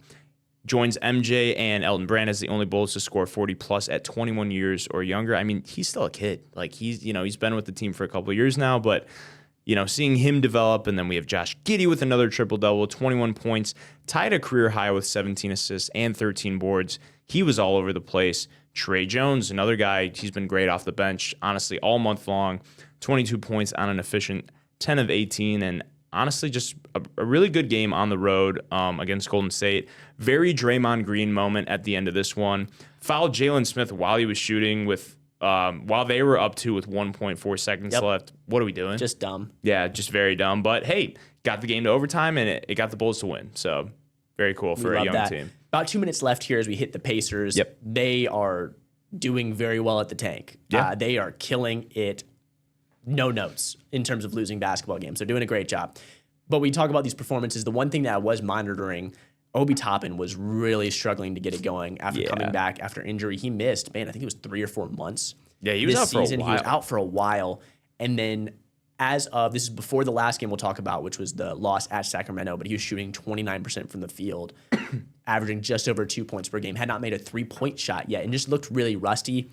Joins MJ and Elton Brand as the only Bulls to score 40-plus at 21 years or younger. I mean, he's still a kid. Like, he's been with the team for a couple of years now, but seeing him develop, and then we have Josh Giddey with another triple-double, 21 points, tied a career high with 17 assists and 13 boards. He was all over the place. Trey Jones, another guy, he's been great off the bench, honestly, all month long. 22 points on an efficient 10 of 18, and honestly, just a really good game on the road against Golden State. Very Draymond Green moment at the end of this one. Fouled Jalen Smith while he was shooting while they were up with 1.4 seconds left. What are we doing?
Just dumb.
Yeah, just very dumb. But hey, got the game to overtime, and it got the Bulls to win. So Very cool for a young team.
About 2 minutes left here as we hit the Pacers.
Yep.
They are doing very well at the tank.
Yeah.
They are killing it. No notes in terms of losing basketball games. They're doing a great job. But we talk about these performances. The one thing that I was monitoring, Obi Toppin was really struggling to get it going after coming back after injury. He missed, man, I think it was 3 or 4 months.
Yeah, he was out for a while.
He was out for a while. And then as of, this is before the last game we'll talk about, which was the loss at Sacramento, but he was shooting 29% from the field, averaging just over 2 points per game, had not made a 3-point shot yet, and just looked really rusty.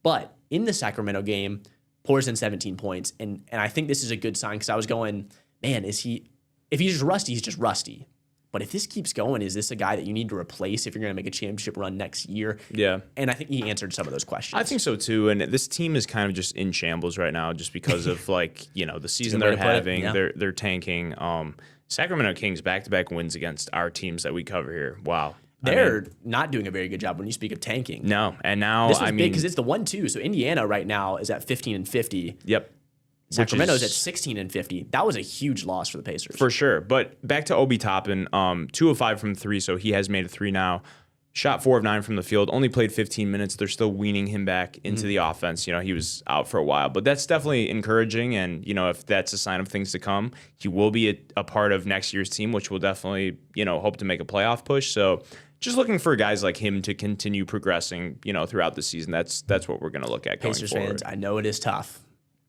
But in the Sacramento game, pours in 17 points. And I think this is a good sign because I was going, man, if he's just rusty, he's just rusty. But if this keeps going, is this a guy that you need to replace if you're going to make a championship run next year?
Yeah.
And I think he answered some of those questions.
I think so too. And this team is kind of just in shambles right now just because of the season they're having. Yeah. They're tanking. Sacramento Kings back-to-back wins against our teams that we cover here. Wow.
They're not doing a very good job when you speak of tanking.
No. And now,
this was big because it's the 1-2. So Indiana right now is at 15-50.
Yep.
Sacramento's at 16-50. That was a huge loss for the Pacers.
For sure. But back to Obi Toppin, 2 of 5 from 3, so he has made a 3 now. Shot 4 of 9 from the field, only played 15 minutes. They're still weaning him back into the offense. He was out for a while. But that's definitely encouraging, and, if that's a sign of things to come, he will be a part of next year's team, which will definitely, hope to make a playoff push. So just looking for guys like him to continue progressing, throughout the season. That's what we're going to look at going
Pacers
forward.
Fans, I know it is tough,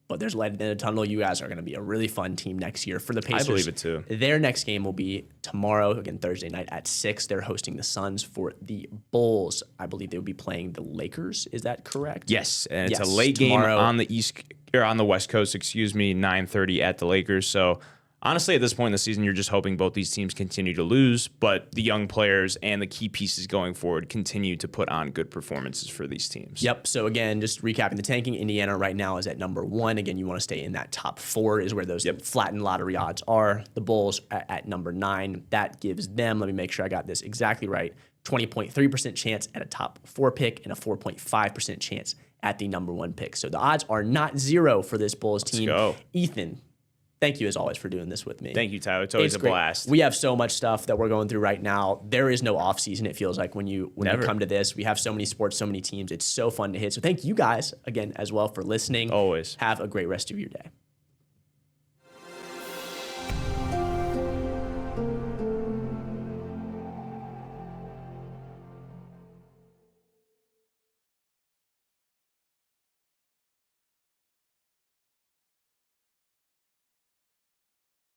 but there's light in the tunnel. You guys are going to be a really fun team next year for the Pacers.
I believe it too.
Their next game will be tomorrow, again, Thursday night at 6. They're hosting the Suns. For the Bulls, I believe they will be playing the Lakers. Is that correct?
Yes, and it's a late game on the West Coast, 9:30 at the Lakers. So honestly, at this point in the season, you're just hoping both these teams continue to lose, but the young players and the key pieces going forward continue to put on good performances for these teams.
Yep. So again, just recapping the tanking, Indiana right now is at number 1. Again, you want to stay in that top 4 is where those flattened lottery odds are. The Bulls at number 9. That gives them, let me make sure I got this exactly right, 20.3% chance at a top 4 pick and a 4.5% chance at the number 1 pick. So the odds are not 0 for this Bulls team.
Let's go.
Ethan, thank you as always for doing this with me.
Thank you, Tyler. It's always a blast.
We have so much stuff that we're going through right now. There is no off season. It feels like when you come to this, we have so many sports, so many teams. It's so fun to hit. So thank you guys again as well for listening.
Always.
Have a great rest of your day.